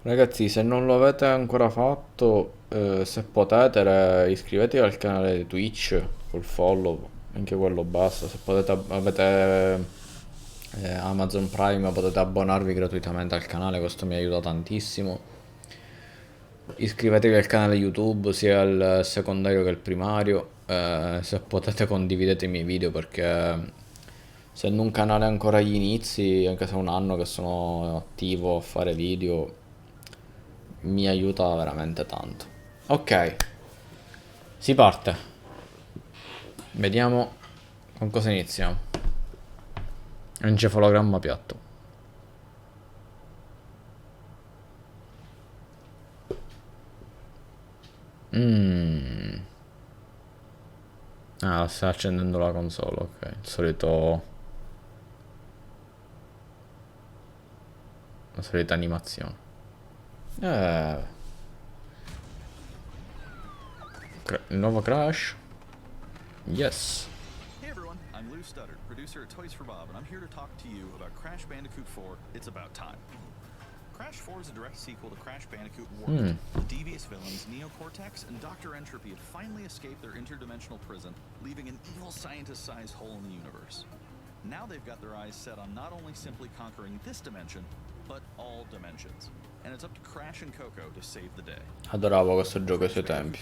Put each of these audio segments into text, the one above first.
Ragazzi, se non lo avete ancora fatto, se potete, iscrivetevi al canale di Twitch col follow, anche quello basta. Se potete, avete Amazon Prime, potete abbonarvi gratuitamente al canale, questo mi aiuta tantissimo. Iscrivetevi al canale YouTube, sia il secondario che il primario. Se potete condividete i miei video perché essendo un canale ancora agli inizi, anche se è un anno che sono attivo a fare video, mi aiuta veramente tanto. Ok, si parte. Vediamo con cosa iniziamo. Encefalogramma piatto. Mmm. Ah, sta accendendo la console, ok. Il solito. La solita animazione. Eh. Il nuovo Crash. Yes. Hey everyone, I'm Lou Studdard, producer at Toys for Bob, and I'm here to talk to you about Crash Bandicoot 4, It's About Time. Crash 4 is a direct sequel to Crash Bandicoot Warped. The devious villains Neo Cortex and Dr. Entropy have finally escaped their interdimensional prison, leaving an evil scientist-sized hole in the universe. Now they've got their eyes set on not only simply conquering this dimension, but all dimensions. And it's up to Crash and Coco to save the day. Adoravo questo gioco ai suoi tempi.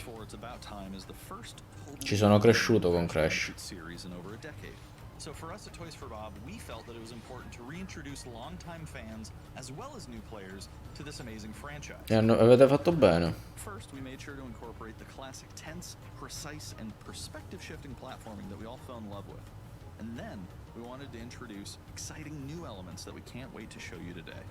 Ci sono cresciuto con Crash. Series in over a decade. So for us at Toys for Bob, we felt that it was important to reintroduce longtime fans as well as new players to this amazing franchise. E avete fatto bene. First, we made sure to incorporate the classic tense, precise, and perspective-shifting platforming that we all fell in love with. And then, we wanted to introduce exciting new elements that we can't wait to show you today.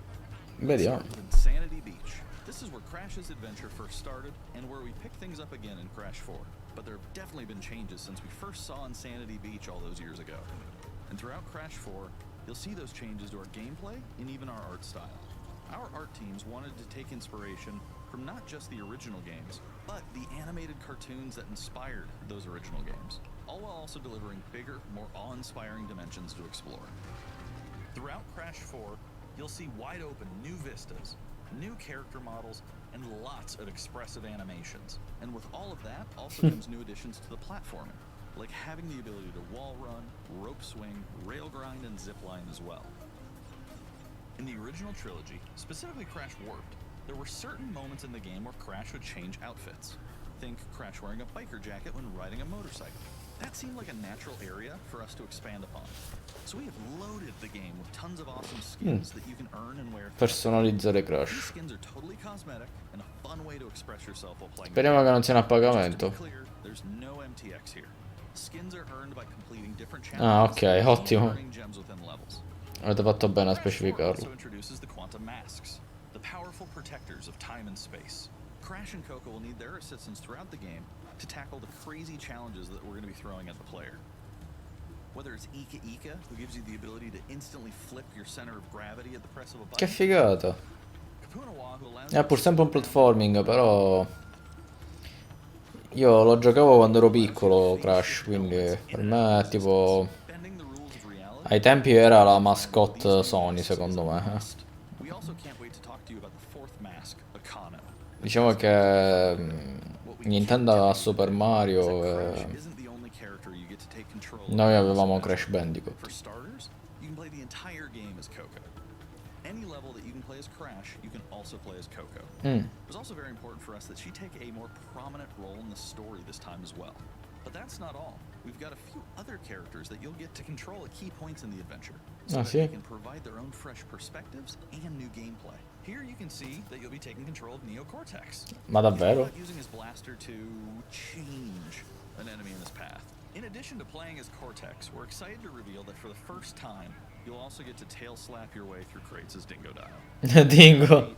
Vediamo. Insanity Beach. This is where Crash's adventure first started, and where we pick things up again in Crash 4. But there have definitely been changes since we first saw Insanity Beach all those years ago. And throughout Crash 4, you'll see those changes to our gameplay and even our art style. Our art teams wanted to take inspiration from not just the original games, but the animated cartoons that inspired those original games, all while also delivering bigger, more awe-inspiring dimensions to explore. Throughout Crash 4, you'll see wide open new vistas, new character models, and lots of expressive animations. And with all of that also comes new additions to the platforming, like having the ability to wall run, rope swing, rail grind, and zip line as well. In the original trilogy, specifically Crash Warped, there were certain moments in the game where Crash would change outfits. Think Crash wearing a biker jacket when riding a motorcycle. That seemed like a natural area for us to expand upon. So we have loaded the game with tons of awesome skins that you can earn and wear. Personalizzare These Crash. skins are totally cosmetic and a fun way to express yourself while playing. Speriamo che non siano a Just to pagamento. be clear, there's no MTX here. Skins are earned by completing different Ah, challenges ok, and ottimo. earning gems within levels. Avete fatto bene a Crash 4 specificarlo. also introduces the quantum masks, the powerful protectors of time and space. Crash and Coco will need their assistance throughout the game to tackle the crazy challenges that we're going to be throwing at the player. Whether it's Ika Ika, who gives you the ability to instantly flip your center of gravity at the press of a Che button. figata. Kapunawa, who allows È pur sempre un platforming, però. Io lo giocavo quando ero piccolo, Crash, quindi per me è tipo. bending the rules of reality. Ai tempi era la mascotte Sony, secondo me. We also can't wait to talk to you about the fourth mask, Akano. Diciamo che Nintendo a Super Mario Crash e isn't the only character you get to take control of. noi avevamo Crash Bandicoot. For starters, you can play the entire game as Coco. Any level that you can play as Crash, you can also play as Coco. It was also very important for us that she take a more prominent role in the story this time as well. But that's not all. We've got a few other characters that you'll get to control at key points in the adventure, so Ah, that sì? they can provide their own fresh perspectives and new gameplay. Here you can see that you'll be taking control of Neo Cortex. Ma davvero? Using his blaster to change an enemy in his path. In addition to playing as Cortex, we're excited to reveal that for the first time, you'll also get to tail slap your way through crates as Dingo Dial. Dingo.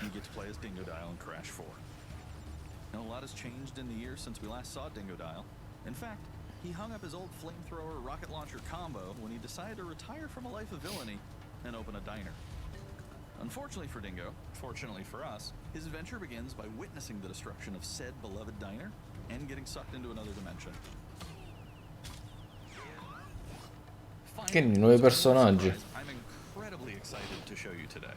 You get to play as Dingo Dial in Crash 4. Now, a lot has changed in the years since we last saw Dingo Dial. In fact, he hung up his old flamethrower rocket launcher combo when he decided to retire from a life of villainy and open a diner. Unfortunately for Dingo, fortunately for us, his adventure begins by witnessing the destruction of said beloved diner and getting sucked into another dimension. Quindi nuovi personaggi. I'm incredibly excited to show you today.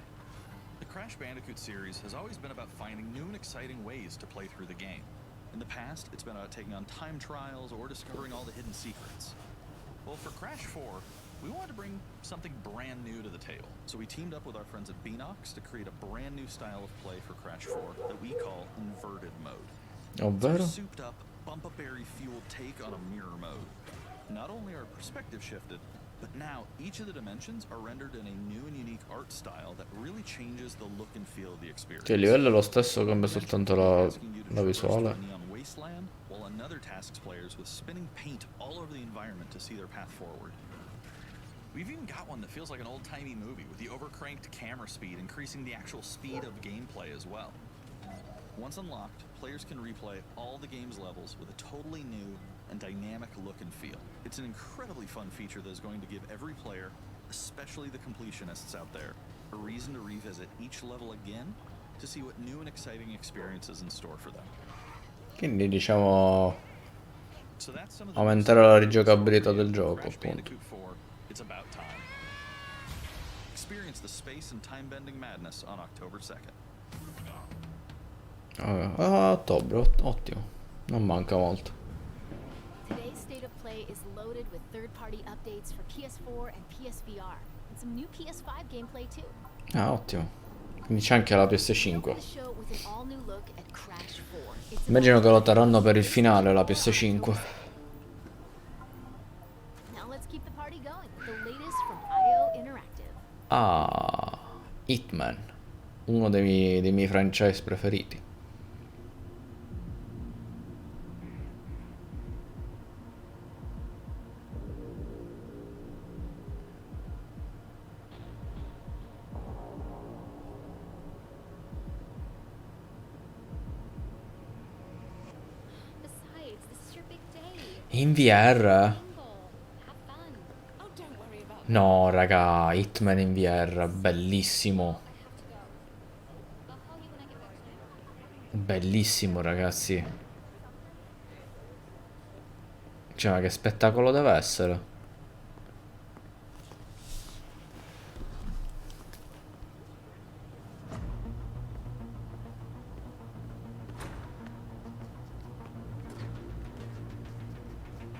The Crash Bandicoot series has always been about finding new and exciting ways to play through the game. In the past, it's been about taking on time trials or discovering all the hidden secrets. Well, for Crash 4, we wanted to bring something brand new to the table. So we teamed up with our friends at Beanox to create a brand new style of play for Crash 4 that we call inverted mode. Ovvero? It's a souped up, bump-a-berry fueled take on a mirror mode. Not only are perspective shifted, but now each of the dimensions are rendered in a new and unique art style that really changes the look and feel of the experience. Che il livello è lo stesso, cambia soltanto la visuale. Neon wasteland, while another tasks players with spinning paint all over the environment to see their path forward. We've even got one that feels like an old-timey movie with the overcranked camera speed increasing the actual speed of gameplay as well. Once unlocked, players can replay all the game's levels with a totally new and dynamic look and feel. It's an incredibly fun feature that is going to give every player, especially the completionists out there, a reason to revisit each level again to see what new and exciting experiences in store for them. Quindi diciamo aumentare la rigiocabilità del gioco, appunto. It's about time. Experience the space and time-bending madness on October 2nd. Ottobre, ottimo. Non manca molto. Today's state of play is loaded with third-party updates for PS4 and PSVR, and some new PS5 gameplay too. Ottimo. Quindi c'è anche la PS5. Open the show with an all-new look at Crash 4. It's Immagino che lo terranno per il finale la PS5. Now let's keep the party going with the latest from IO Interactive. Hitman. Uno dei miei franchise preferiti. Besides, this is your big day. In VR? Have fun. Oh, don't worry about No, raga, Hitman in VR, bellissimo. I'll call you when I get back tonight. Bellissimo, ragazzi. Cioè, ma che spettacolo deve essere.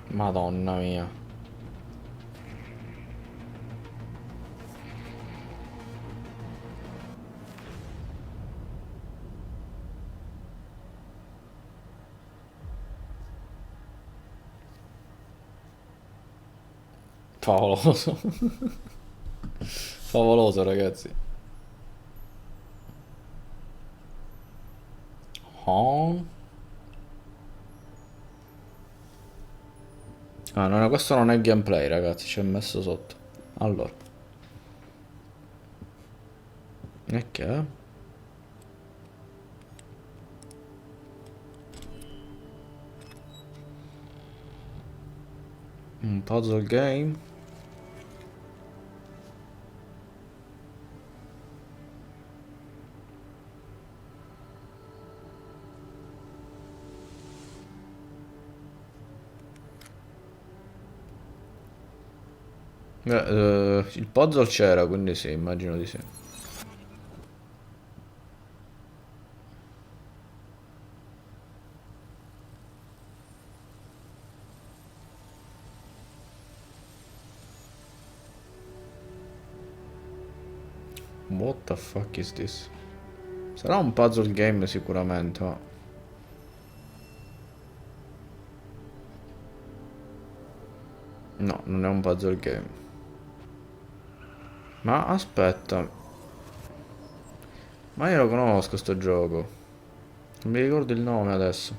Madonna mia. Favoloso. Favoloso, ragazzi. Oh. No, questo non è gameplay, ragazzi, ci è messo sotto. Allora. E che è? Un puzzle game. Il puzzle c'era, quindi sì, immagino di sì. What the fuck is this? Sarà un puzzle game sicuramente, ma... No, non è un puzzle game. Ma aspetta. Ma io lo conosco sto gioco. Non mi ricordo il nome adesso.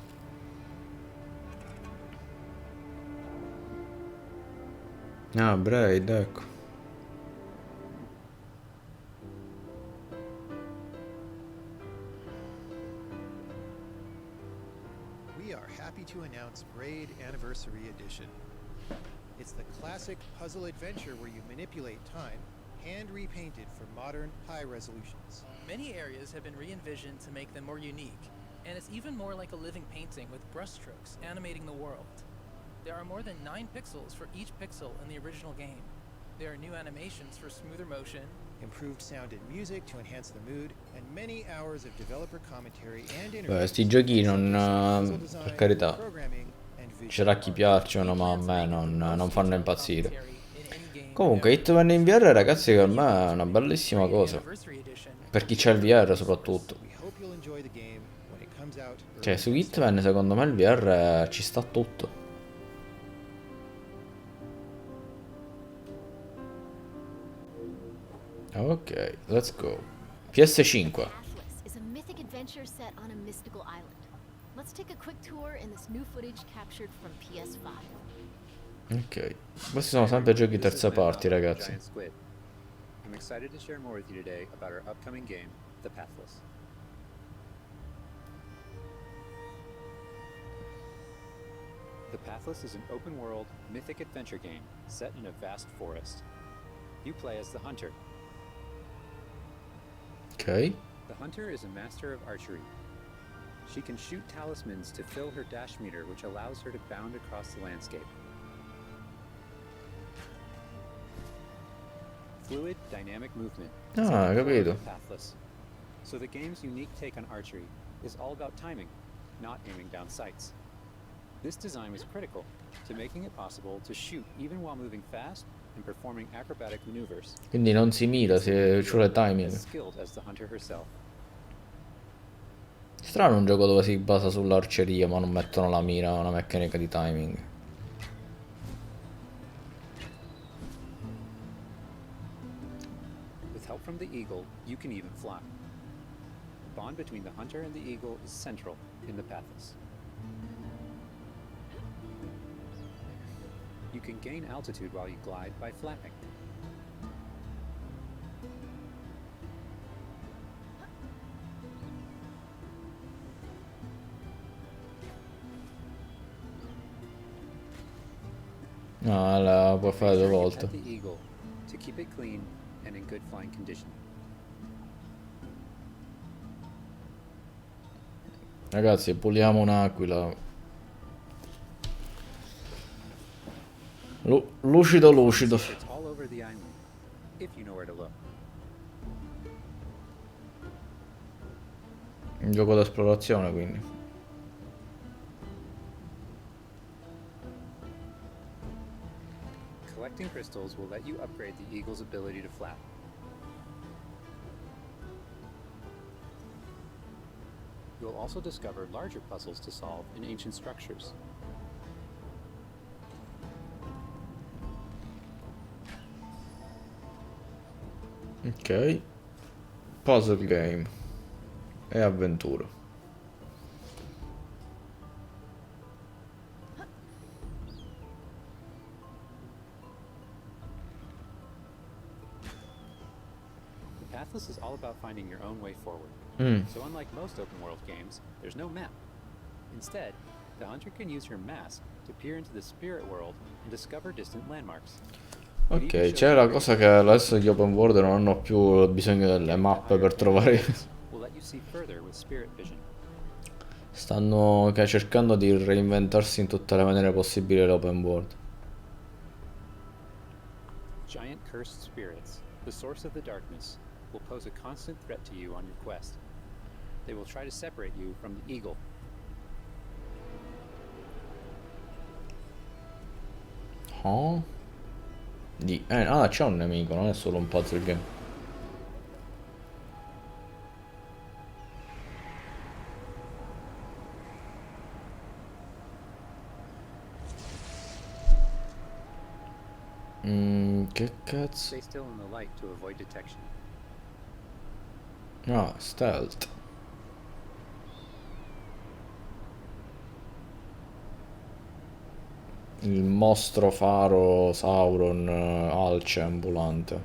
Ah, Braid, ecco. We are happy to announce Braid Anniversary Edition. It's the classic puzzle adventure where you manipulate time, hand repainted for modern, high resolutions. Many areas have been re-envisioned to make them more unique, and it's even more like a living painting with brushstrokes animating the world. There are more than 9 pixels for each pixel in the original game. There are new animations for smoother motion, improved sound and music to enhance the mood, and many hours of developer commentary and Beh, interviews. sti giochi non, Puzzle per design, carità, programming, and visual c'era chi art. piacciono, We ma a plan to me make it the non most fanno detailed impazzire. commentary in any game Comunque, ever. Hitman in VR, ragazzi, per The me è new una Ultimate bellissima Raid cosa. Anniversary Edition Per chi will c'ha il feature VR new soprattutto. We hope you'll enjoy the game when it comes out Cioè, early su next year. Hitman, secondo me il VR ci sta tutto. Ok, let's go. PS5. Pathless is a mythic adventure set on a mystical island. Let's take a quick tour in this new footage captured from PS5. Ok, questi sono sempre giochi This is terza Matt parti, Allen from ragazzi. Giant Squid. I'm excited to share more with you today about our upcoming game, The Pathless. The Pathless is an open-world, mythic adventure game set in a vast forest. You play as the Hunter. Ok. The Hunter is a master of archery. She can shoot talismans to fill her dash meter, which allows her to bound across the landscape. Fluid, dynamic movement. is Ah, at the core of capito. The Pathless. So the game's unique take on archery is all about timing, not aiming down sights. This design was critical to making it possible to shoot even while moving fast and performing acrobatic maneuvers. Quindi non si mira, ci vuole timing. As skilled as the hunter herself. Strano un gioco dove si basa sull'arceria ma non mettono la mira, una meccanica di timing. With help from the eagle, you can even fly. The bond between the hunter and the eagle is central in the Pathless. You can gain altitude while you glide by flapping. No, la puoi fare due Make sure you volte. pet the eagle to keep it clean and in good flying condition. Ragazzi, puliamo un'aquila. Lucido, lucido. Secrets all over the island, if you know where to look. Un gioco d'esplorazione, quindi. Collecting crystals will let you upgrade the eagle's ability to flap. You'll also discover larger puzzles to solve in ancient structures. Ok. Puzzle game. E avventura. The Pathless is all about finding your own way forward. So unlike most open world games, there's no map. Instead, the hunter can use her mask to peer into the spirit world and discover distant landmarks. Ok, c'è la cosa che adesso gli open world non hanno più bisogno delle mappe per trovare. Will let you see further with spirit vision. Stanno cercando di reinventarsi in tutte le maniere possibili l'open world. Giant cursed spirits, the source of the darkness, will pose a constant threat to you on your quest. They will try to separate you from the eagle. Oh? C'è un nemico, non è solo un puzzle game. Che cazzo? Stay still in the light to avoid detection. Ah, stealth. Il mostro faro Sauron alce ambulante.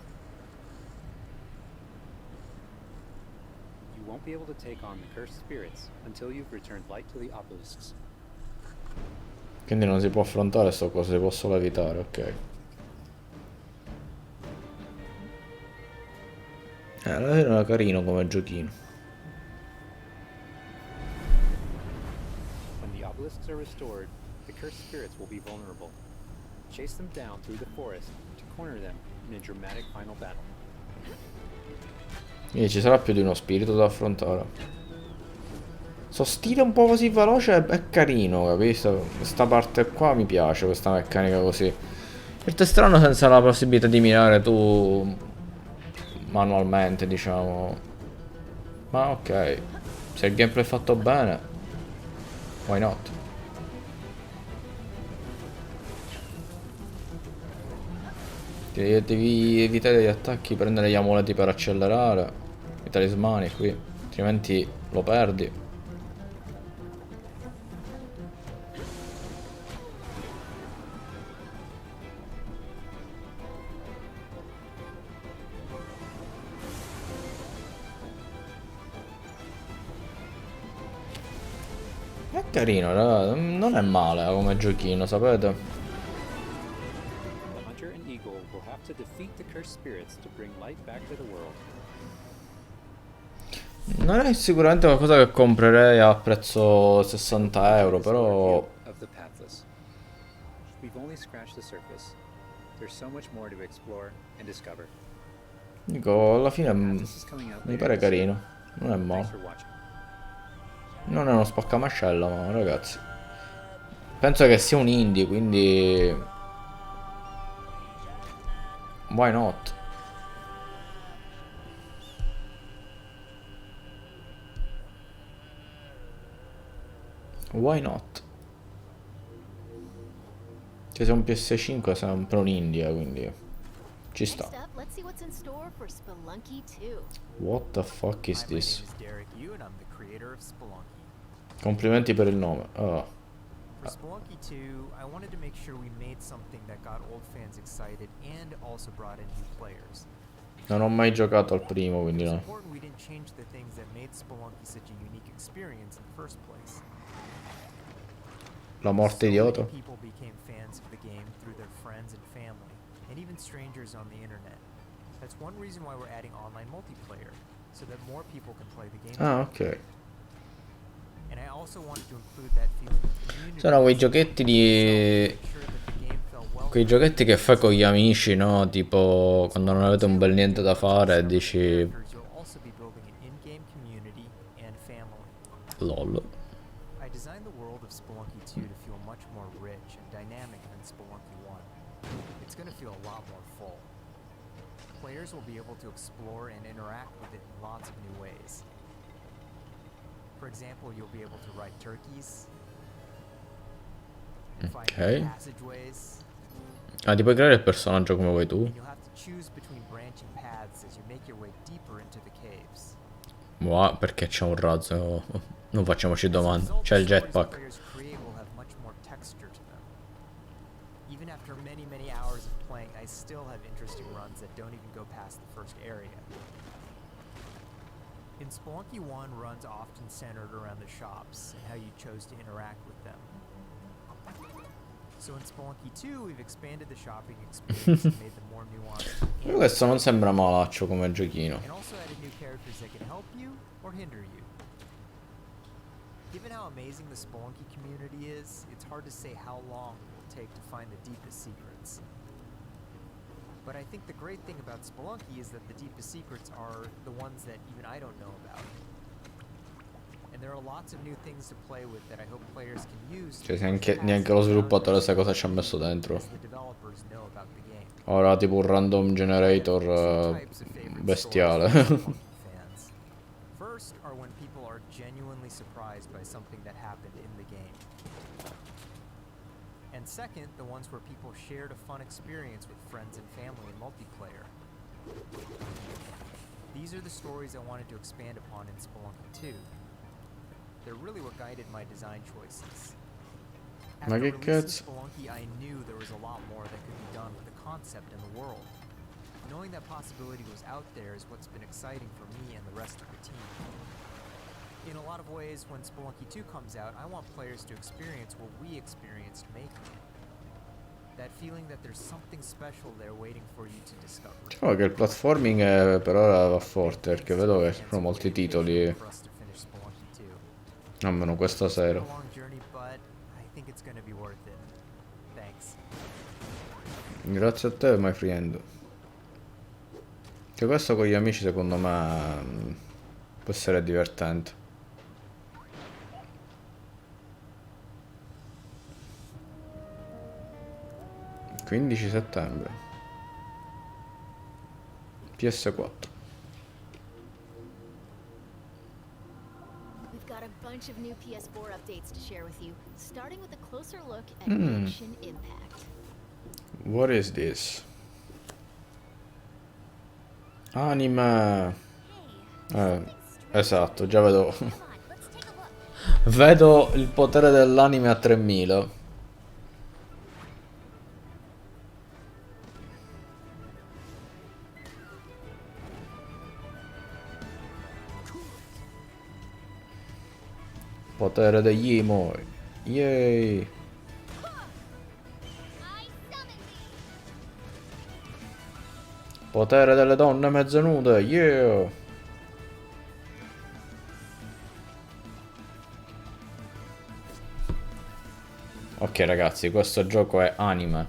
You won't be able to take on the cursed spirits until you've returned light to the obelisks. Quindi non si può affrontare sto coso, si può solo evitare, ok. Era carino come giochino. When the obelisks are restored, the cursed spirits will be vulnerable. Chase them down through the forest to corner them in a dramatic final battle. Quindi ci sarà più di uno spirito da affrontare. Sto stile un po' così veloce è carino, capisci? Questa parte qua mi piace, questa meccanica così. È strano senza la possibilità di mirare tu manualmente, diciamo. Ma ok, se il gameplay è fatto bene, why not? Devi evitare gli attacchi, prendere gli amuleti per accelerare, i talismani qui, altrimenti lo perdi. È carino, raga, non è male come giochino, sapete? The hunter and eagle will have to defeat the cursed spirits to bring light back to the world. Non è sicuramente qualcosa che comprerei a prezzo 60 euro, però Of the pathless. We've only scratched the surface. There's so much more to explore and discover. dico, alla fine Pathless is coming out mi later pare this year. carino, non è Thanks male. for watching. Non è uno spaccamascella, ma ragazzi, penso che sia un indie, quindi why not? Why not? Che se è un PS5 è sempre un indie, quindi ci sta. Next up, let's see what's in store for Spelunky 2. What the fuck is Hi, my this? name is Derek Yu, and I'm the creator of Spelunky. Complimenti per il nome. Ah. For Spelunky 2, I wanted to make sure we made something that got old fans excited and also brought in new players. Non ho mai giocato al primo, It quindi was no. important we didn't change the things that made Spelunky such a unique experience in the first place. La morte So idiota. many people became fans of the game through their friends and family, and even strangers on the internet. That's one reason why we're adding online multiplayer, so that more people can play the game. Ah, ok. And I also wanted to include that feeling of community. Sono quei giochetti di... Make sure that the game felt well. Quei giochetti che fai con gli amici, no? Tipo quando non avete un bel niente da fare e dici... You'll also be building an in-game community and family. LOL. I designed the world of Spelunky 2 to feel much more rich and dynamic than Spelunky 1. It's going to feel a lot more full. Players will be able to explore and interact with it in lots of new ways. For example, you'll be able to ride turkeys and find Okay. passageways, Ah, ti puoi creare il personaggio come vuoi tu? and you'll have to choose between branching paths as you make your way deeper into the caves. Mua, perché c'è un razzo? Non facciamoci As a domande. result, C'è il the stories that jetpack. players create will have much more texture to them. Even after many, many hours of playing, I still have interesting runs that don't even go past the first area. In Spelunky 1, runs often centered around the shops and how you chose to interact with them. So in Spelunky 2, we've expanded the shopping experience and made them more nuanced and Questo non sembra malaccio come giochino. and also added new characters that can help you or hinder you. Given how amazing the Spelunky community is, it's hard to say how long it will take to find the deepest secrets. But I think the great thing about Spelunky is that the deepest secrets are the ones that even I don't know about. And there are lots of new things to play with that I hope players can use. Cioè, se neanche lo sviluppatore sa cosa ci ha messo dentro. As the developers know about the game. Ora tipo un random generator Types of favorite bestiale. stories for Spelunky fans. First are when people are genuinely surprised by something that happened in the game. And second, the ones where people shared a fun experience with friends and family in multiplayer. These are the stories I wanted to expand upon in Spelunky 2. They're really what guided my design choices. Ma After che releasing cazzo? Spelunky, I knew there was a lot more that could be done with the concept and the world. Knowing that possibility was out there is what's been exciting for me and the rest of the team. In a lot of ways, when Spelunky 2 comes out, I want players to experience what we experienced making it. That feeling that there's something special there waiting for you to discover. Diciamo che il platforming per ora va forte, perché vedo che ci sono molti titoli, For us to finish Spelunky 2. almeno questa sera. It's a long journey, but I think it's going to be worth it. Thanks. Grazie a te, my friend. Che questo con gli amici secondo me può essere divertente. «15 settembre». PS4. We've got a bunch of new PS4 updates to share with you, starting with a closer look at Genshin Impact. What is this? Anime. Esatto, già vedo. Vedo il potere dell'anime a 3000. Potere degli emo. Yay. Potere delle donne mezze nude. Yeah. Ok ragazzi, questo gioco è anime.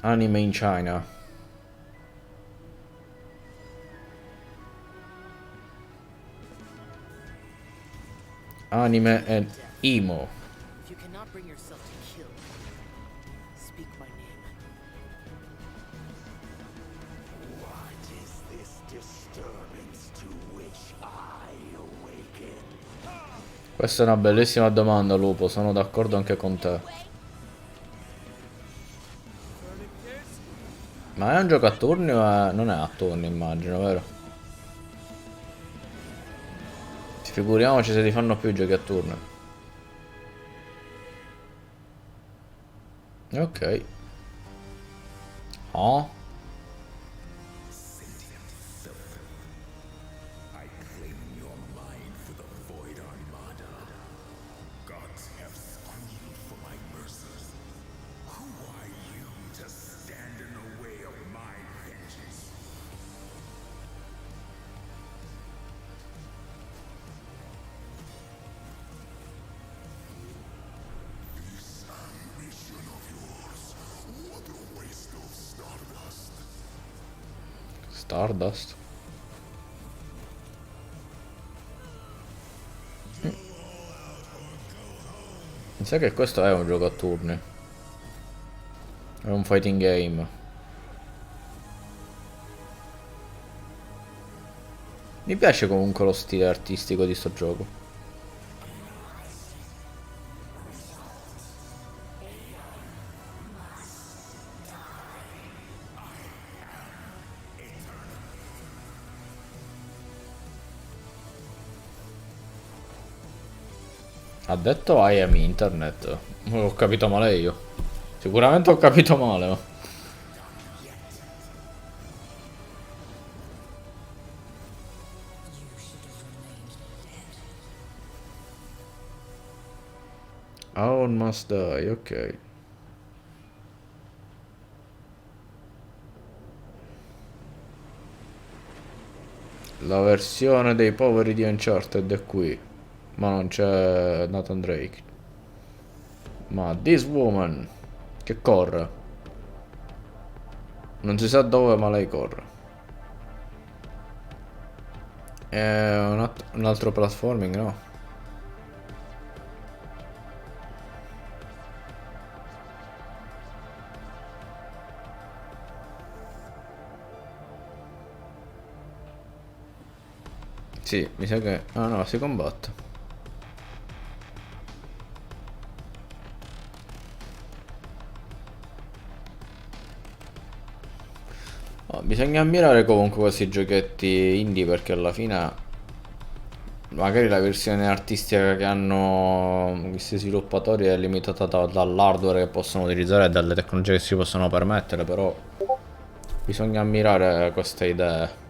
Anime in China. Anime and emo. If you cannot bring yourself to kill, speak my name. What is this disturbance to which I awaken? Questa è una bellissima domanda, Lupo, sono d'accordo anche con te. Ma è un gioco a turni o è... non è a turni, immagino, vero? Figuriamoci se li fanno più giochi a turno. Ok. Oh. I claim your mind for the Void Armada. Gods have screamed for my mercy. Who are you to stand in the way of my vengeance? This ambition of yours, what a waste of stardust. Stardust. Mi sa che questo è un gioco a turni. È un fighting game. Mi piace comunque lo stile artistico di sto gioco. Ha detto I am internet. Ho capito male io. Sicuramente ho capito male. Ma... Our must die, ok. La versione dei poveri di Uncharted è qui. Ma non c'è Nathan Drake. Ma this woman che corre. Non si sa dove, ma lei corre. È un altro platforming, no? Sì, mi sa che... ah no, si combatte. Oh, bisogna ammirare comunque questi giochetti indie perché alla fine magari la versione artistica che hanno questi sviluppatori è limitata dall'hardware che possono utilizzare e dalle tecnologie che si possono permettere, però bisogna ammirare queste idee.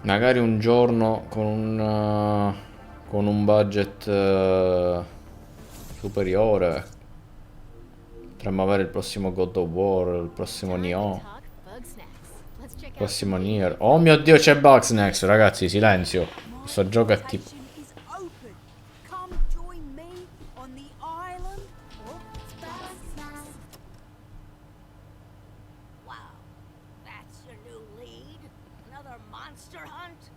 Magari un giorno con un budget superiore potremmo avere il prossimo God of War, il prossimo Nioh, il prossimo Nier. Oh mio Dio, c'è Bugsnax, ragazzi, silenzio. Questo gioco è tipo... Is open. Come join me on the island. monster hunt?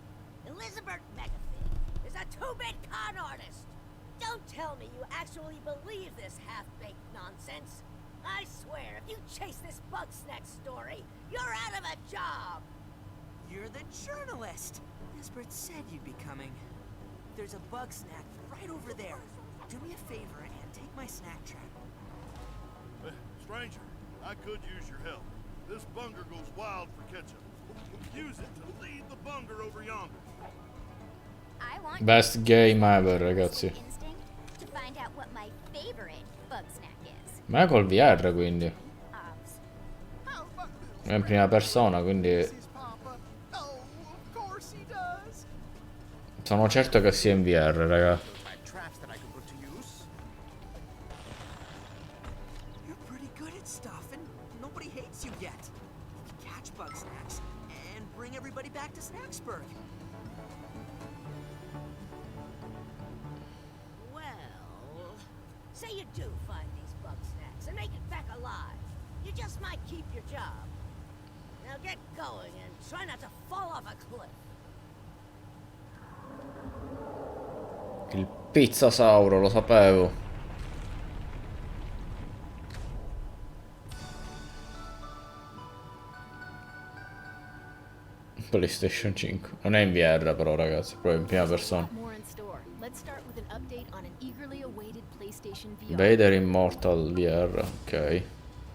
Elizabeth Megafig is a two-bit con artist. Don't tell me you actually believe this half-baked nonsense. I swear, if you chase this Bugsnax story, you're out of a job. You're the journalist. Lisbeth said you'd be coming. There's a bug snack right over there. Do me a favor and take my snack trap. Stranger, I could use your help. This bunger goes wild for ketchup. Use it to lead the bunger over yonder. I want Best game ever, ragazzi. instinct to find out what my favorite bug snack is. Ma è col VR, quindi. Obs. È in prima persona, quindi. Sono certo che sia in VR, raga. You're pretty good at stuff, and nobody hates you yet. You can catch bug snacks and bring everybody back to Snacksburg. Well, say you do find these Bugsnax and make it back alive. You just might keep your job. Now get going and try not to fall off a cliff. Il pizzasauro, lo sapevo. PlayStation 5. Non è in VR però, ragazzi, proprio in prima persona. More in store. Let's start with an update on an eagerly awaited PlayStation VR. Vader Immortal VR, ok.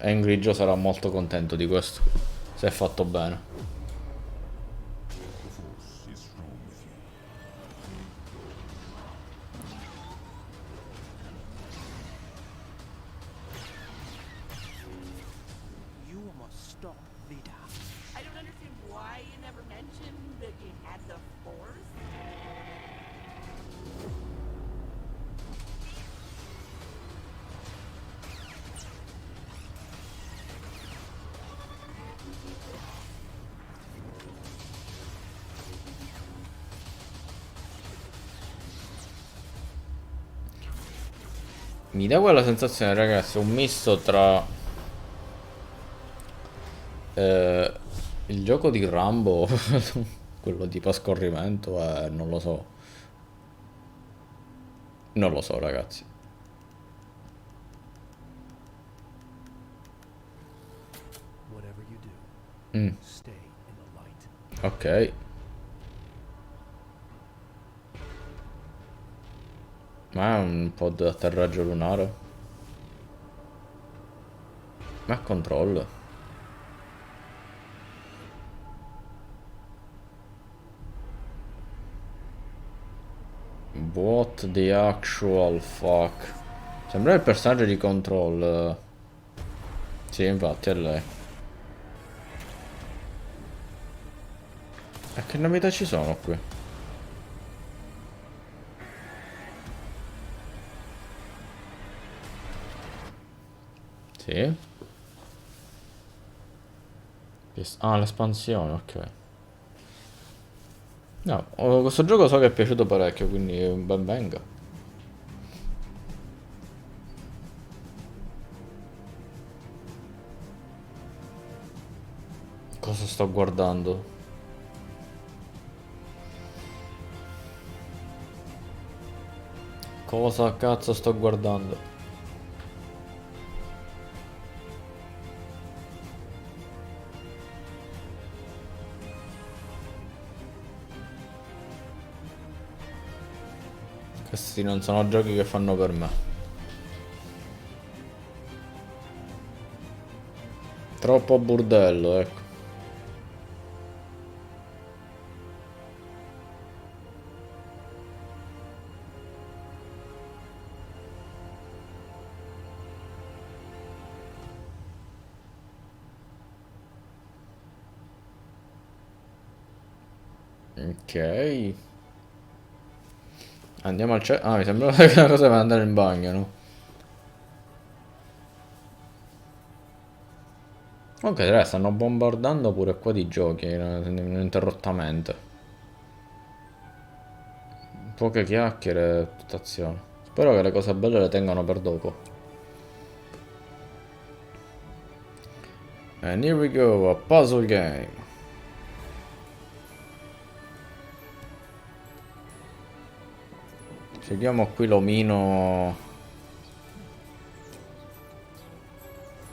Angry Joe sarà molto contento di questo, se è fatto bene. You almost stole Vida. I don't understand why you never mentioned that you had the Force. Mi dà quella sensazione, ragazzi, un misto tra il gioco di Rambo, quello tipo a scorrimento, non lo so. Non lo so, ragazzi. Whatever you do, stay in the light. Ok. Ma è un po' di atterraggio lunare. Ma controllo. What the actual fuck. Sembra il personaggio di Control. Sì, infatti è lei. E che novità ci sono qui? Sì. Ah, l'espansione, ok. No, questo gioco so che è piaciuto parecchio, quindi ben venga. Cosa sto guardando? Cosa cazzo sto guardando? Questi non sono giochi che fanno per me. Troppo burdello, ecco. Ok. Andiamo al cielo. Ah, mi sembrava che una cosa per andare in bagno, no? Ok, dai, stanno bombardando pure qua di giochi ininterrottamente. Poche chiacchiere, tutta azione. Spero che le cose belle le tengano per dopo. And here we go, a puzzle game. Seguiamo qui l'omino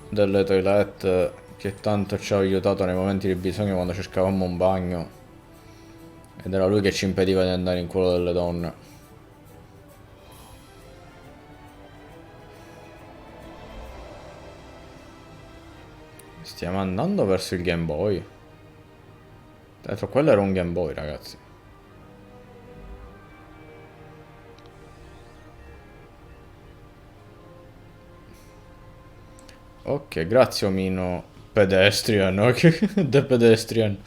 delle toilette che tanto ci ha aiutato nei momenti di bisogno quando cercavamo un bagno. Ed era lui che ci impediva di andare in quello delle donne. Stiamo andando verso il Game Boy. Detto, quello era un Game Boy, ragazzi. Ok, grazie omino pedestrian. Ok, the pedestrian.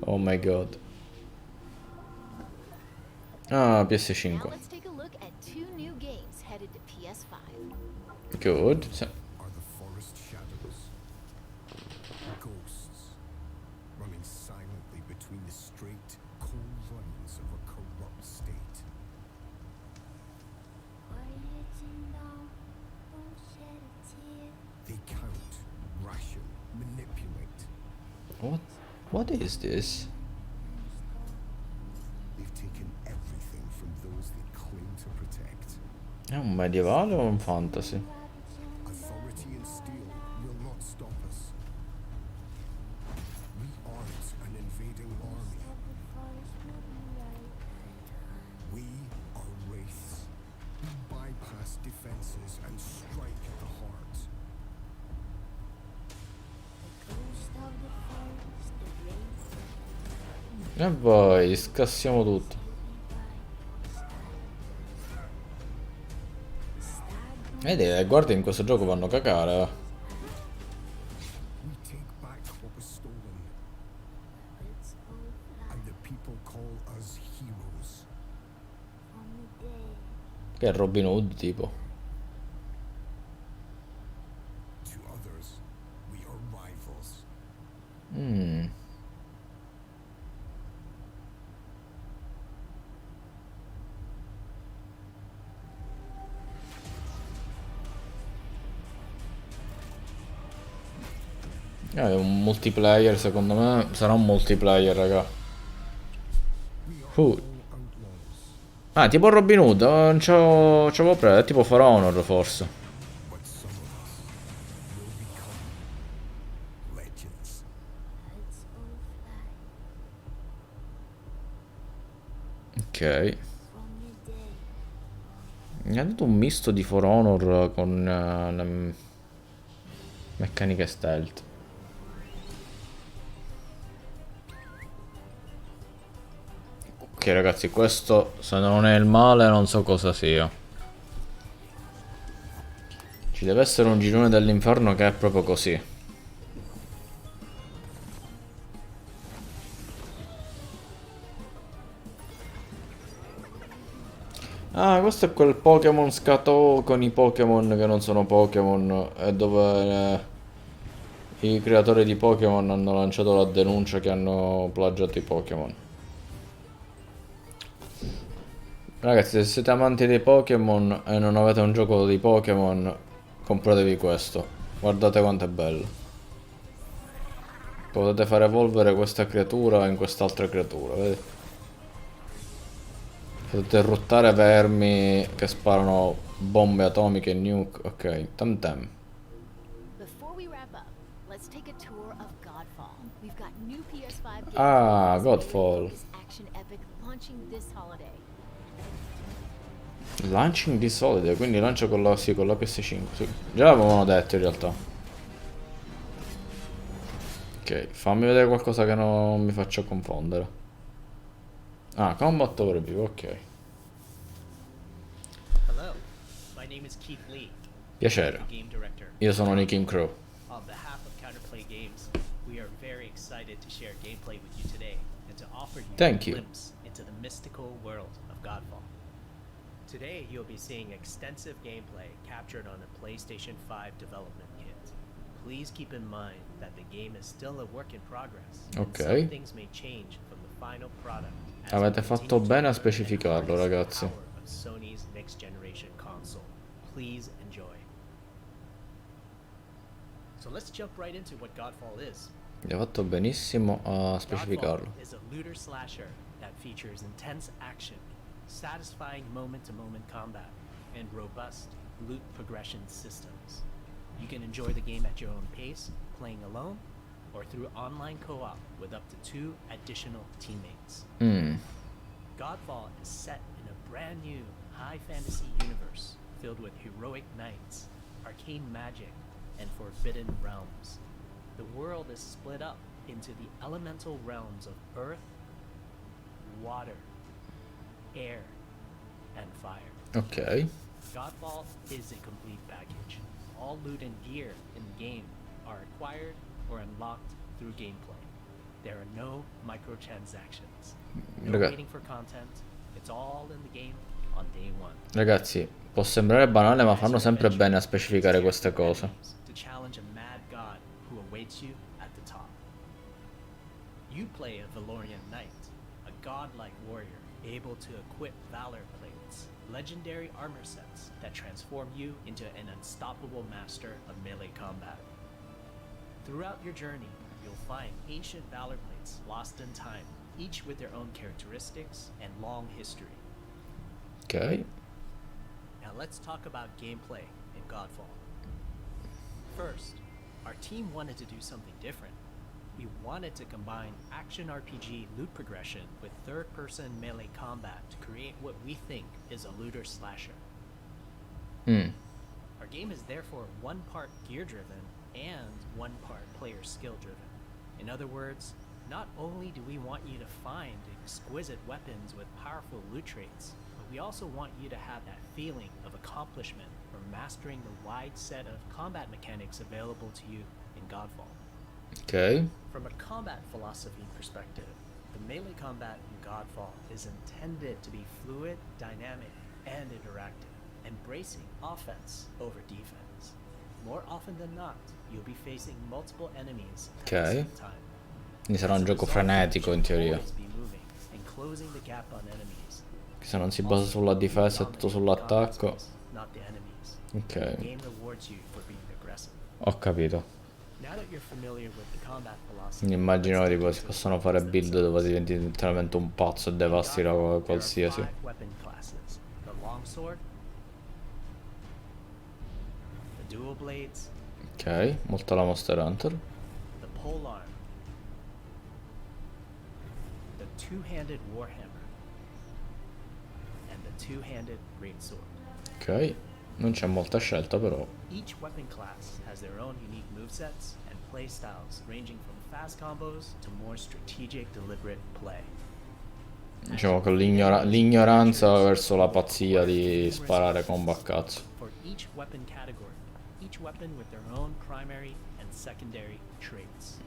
Oh my god. Ah, Now PS5. let's take a look at two new games headed to PS5. Good. Are the forest shadows. Ghosts. Running silently between the straight, cold lines of a corrupt state. They count, ration, manipulate. What is this? They've taken everything from those they claim to protect. È un medievale o un fantasy? Authority and steel will not stop us. We aren't an invading army. We are wraiths. We bypass defenses and strike at the heart. E poi scassiamo tutto. Guarda, in questo gioco vanno a cagare. We take back what was stolen. And the people call us heroes. Che è Robin Hood, tipo. To others, we are rivals. È un multiplayer, secondo me. Sarà un multiplayer, raga. Ah, tipo Robin Hood. Non c'avevo preso. È tipo For Honor, forse. But some of us will become legends. Ok. Mi ha dato un misto di For Honor con le meccaniche stealth. Ok ragazzi, questo se non è il male non so cosa sia. Ci deve essere un girone dell'inferno che è proprio così. Ah, questo è quel Pokémon scato con i Pokémon che non sono Pokémon e dove i creatori di Pokémon hanno lanciato la denuncia che hanno plagiato i Pokémon. Ragazzi, se siete amanti dei Pokémon e non avete un gioco di Pokémon, compratevi questo. Guardate quanto è bello. Potete far evolvere questa creatura in quest'altra creatura, vedi? Potete ruttare vermi che sparano bombe atomiche e nuke. Ok, Temtem. Before we wrap up, let's take a tour of Godfall. We've got new PS5 games. Ah, Godfall. This action epic launching this holiday. Launching di solide, quindi lancia con la, sì, con la PS5. Sì. Già l'avevano detto in realtà. Ok, fammi vedere qualcosa che non mi faccia confondere. Ah, Combat Overview, ok. Hello, my name is Keith Lee. Piacere. Game director. Io sono Nikim Crow. On behalf of Counterplay Games, we are very excited to share gameplay with you today and to offer you Thank a you. glimpse into the mystical world of Godfall. Today, you'll be seeing extensive gameplay captured on a PlayStation 5 development kit. Please keep in mind that the game is still a work in progress. And Ok. some things may change from the final product. as we Avete continue fatto to bene a learn and specificarlo, harness the ragazzi. power of Sony's next generation console. Please enjoy. So let's jump right into what Godfall is. Avete fatto benissimo a specificarlo. Godfall is a looter slasher that features intense action, satisfying moment-to-moment combat, and robust loot progression systems. You can enjoy the game at your own pace, playing alone, or through online co-op with up to 2 additional teammates. Godfall is set in a brand new high fantasy universe filled with heroic knights, arcane magic, and forbidden realms. The world is split up into the elemental realms of earth, water, air, and fire. Ok. Godfall is a complete package. All loot and gear in the game are acquired or unlocked through gameplay. There are no microtransactions. No waiting for content. It's all in the game on day one. Ragazzi, può sembrare banale, ma fanno sempre bene a specificare queste cose. To challenge a mad god who awaits you at the top. You play a Valorian knight, a godlike warrior able to equip valor plates, legendary armor sets that transform you into an unstoppable master of melee combat. Throughout your journey, you'll find ancient valor plates lost in time, each with their own characteristics and long history. Ok. Now let's talk about gameplay in Godfall. First, our team wanted to do something different. We wanted to combine action RPG loot progression with third-person melee combat to create what we think is a looter slasher. Our game is therefore one part gear-driven and one part player skill-driven. In other words, not only do we want you to find exquisite weapons with powerful loot traits, but we also want you to have that feeling of accomplishment from mastering the wide set of combat mechanics available to you in Godfall. Ok. From a combat philosophy perspective, the melee combat in Godfall is intended to be fluid, dynamic, and interactive, embracing offense over defense. More often than not, you'll be facing multiple enemies at the same time. Quindi sarà un gioco frenetico in teoria. And closing the gap on enemies. Se non si basa sulla difesa e tutto sull'attacco. Not the enemies. Ok. The game rewards you for being aggressive. Ho capito. Now that you're familiar with the combat philosophy, Quindi immagino tipo si possono fare build dove diventi letteralmente un pazzo e devasti la qualsiasi. weapon classes: the longsword, the dual blades, Ok, molto alla Monster Hunter. the polearm, the two-handed warhammer, and the two-handed greatsword. Ok, non c'è molta scelta però. Each weapon class has their own unique movesets and play styles, ranging from fast combos to more strategic, deliberate play. Diciamo che l'ignoranza verso la pazzia di sparare combo a cazzo. For each weapon category, each weapon with their own primary and secondary traits.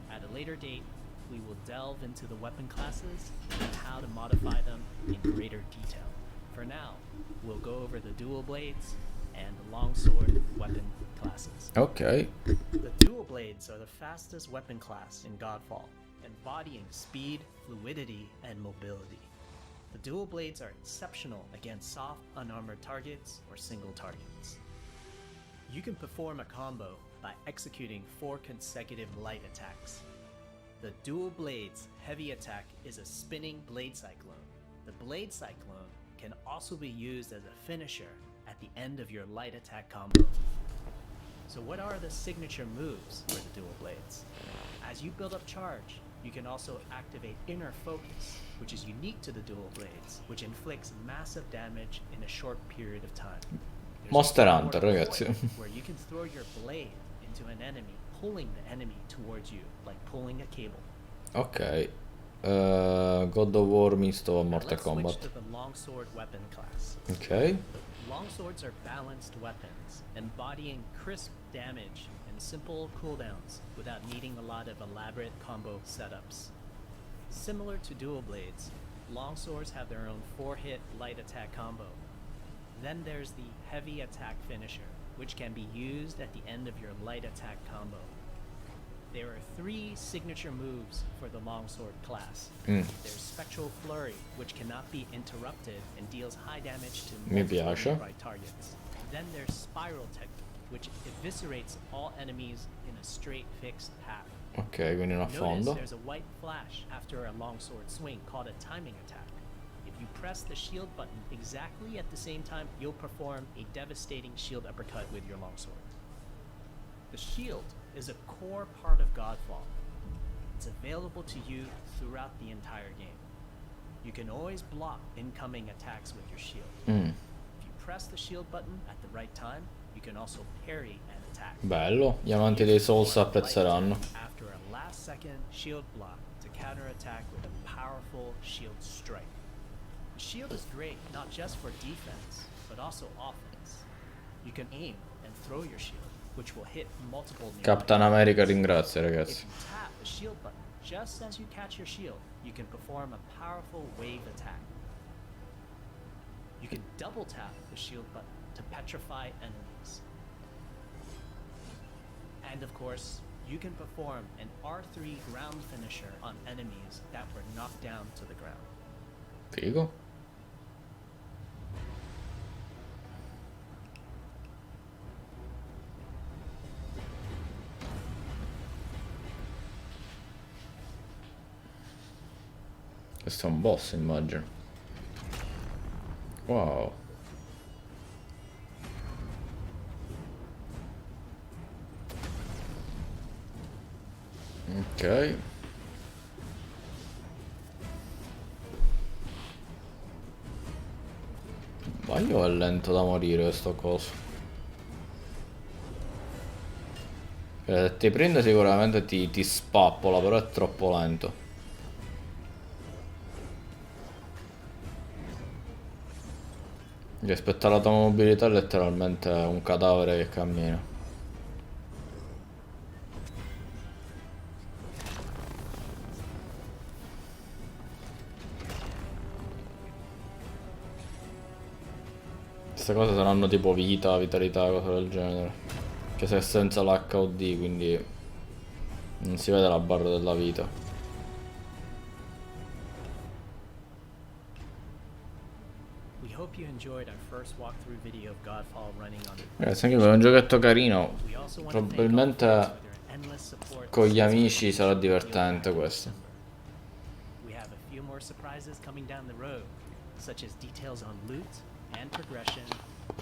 At a later date, we will delve into the weapon classes and how to modify them in greater detail. For now, we'll go over the dual blades and the longsword weapon classes. Ok. The dual blades are the fastest weapon class in Godfall, embodying speed, fluidity, and mobility. The dual blades are exceptional against soft, unarmored targets or single targets. You can perform a combo by executing 4 consecutive light attacks. The dual blades heavy attack is a spinning blade cyclone. The blade cyclone can also be used as a finisher at the end of your light attack combo. So what are the signature moves for the dual blades? As you build up charge, you can also activate Inner Focus, which is unique to the dual blades, which inflicts massive damage in a short period of time. There's Monster also Hunter, Mortal ragazzi. Coil, where you can throw your blade into an enemy, pulling the enemy towards you, like pulling a cable. Ok. God of War misto Now Mortal let's switch Kombat. to the longsword weapon class. Ok. Longswords are balanced weapons, embodying crisp damage and simple cooldowns without needing a lot of elaborate combo setups. Similar to dual blades, longswords have their own 4-hit light attack combo. Then there's the heavy attack finisher, which can be used at the end of your light attack combo. There are 3 signature moves for the longsword class. There's Spectral Flurry, which cannot be interrupted and deals high damage to Mi multiple piace. nearby targets. Then there's Spiral Technique, which eviscerates all enemies in a straight fixed path. Ok, quindi un Notice affondo. there's a white flash after a longsword swing called a timing attack. If you press the shield button exactly at the same time, you'll perform a devastating shield uppercut with your longsword. The shield is a core part of Godfall. It's available to you throughout the entire game. You can always block incoming attacks with your shield. If you press the shield button at the right time, you can also parry an attack. Bello, gli amanti dei Souls apprezzeranno. After a last second shield block to counter attack with a powerful shield strike. The shield is great not just for defense, but also offense. You can aim and throw your shield, which will hit multiple Captain America ringrazia, ragazzi. If you tap the shield button just as you catch your shield, you can perform a powerful wave attack. You can double tap the shield button to petrify enemies. And of course, you can perform an R3 ground finisher on enemies that were knocked down to the ground. Figo. Questo è un boss, immagino. Wow. Ok. Sbaglio, è lento da morire questo coso. Se ti prende sicuramente ti spappola, però è troppo lento. Rispetto alla tua mobilità è letteralmente un cadavere che cammina. Queste cose saranno tipo vita, vitalità, cose del genere. Che se è senza l'HUD, quindi non si vede la barra della vita. Ragazzi, anche per un giochetto carino, probabilmente con gli amici sarà divertente questo. We have a few more surprises coming down the road, such as details on loot and progression,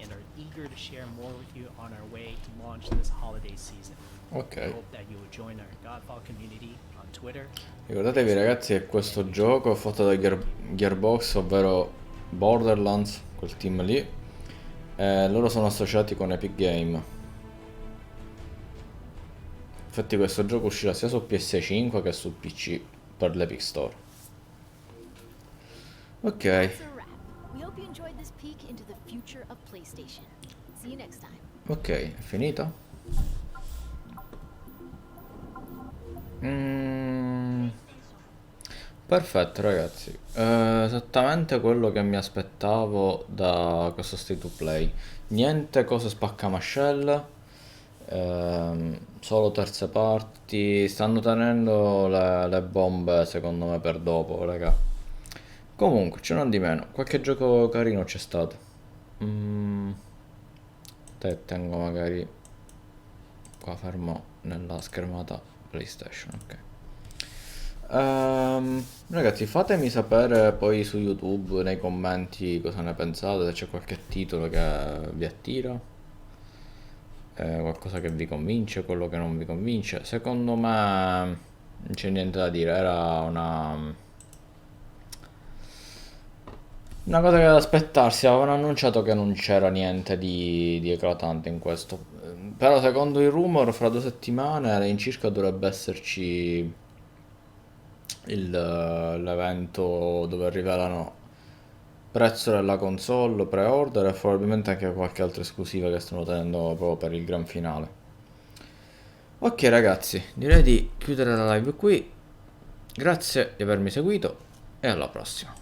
and are eager to share more with you on our way to launch this holiday season. Ok. We hope that you will join our Godfall community on Twitter. Ricordatevi ragazzi che questo gioco è fatto da Gearbox, ovvero Borderlands, quel team lì, loro sono associati con Epic Game. Infatti questo gioco uscirà sia su PS5 che su PC per l'Epic Store. Ok. Ok, è finita? Perfetto ragazzi, esattamente quello che mi aspettavo da questo State to Play. Niente cose spaccamascelle, solo terze parti. Stanno tenendo le bombe secondo me per dopo, raga. Comunque, c'è non di meno, qualche gioco carino c'è stato. Te tengo magari qua fermo nella schermata PlayStation, ok. Ragazzi, fatemi sapere poi su YouTube nei commenti cosa ne pensate, se c'è qualche titolo che vi attira, qualcosa che vi convince, quello che non vi convince. Secondo me non c'è niente da dire, era una cosa che da aspettarsi. Avevano annunciato che non c'era niente di eclatante in questo, però secondo i rumor fra 2 settimane all'incirca dovrebbe esserci l'evento dove rivelano prezzo della console, pre-order e probabilmente anche qualche altra esclusiva che stanno tenendo proprio per il gran finale. Ok ragazzi, direi di chiudere la live qui. Grazie di avermi seguito e alla prossima.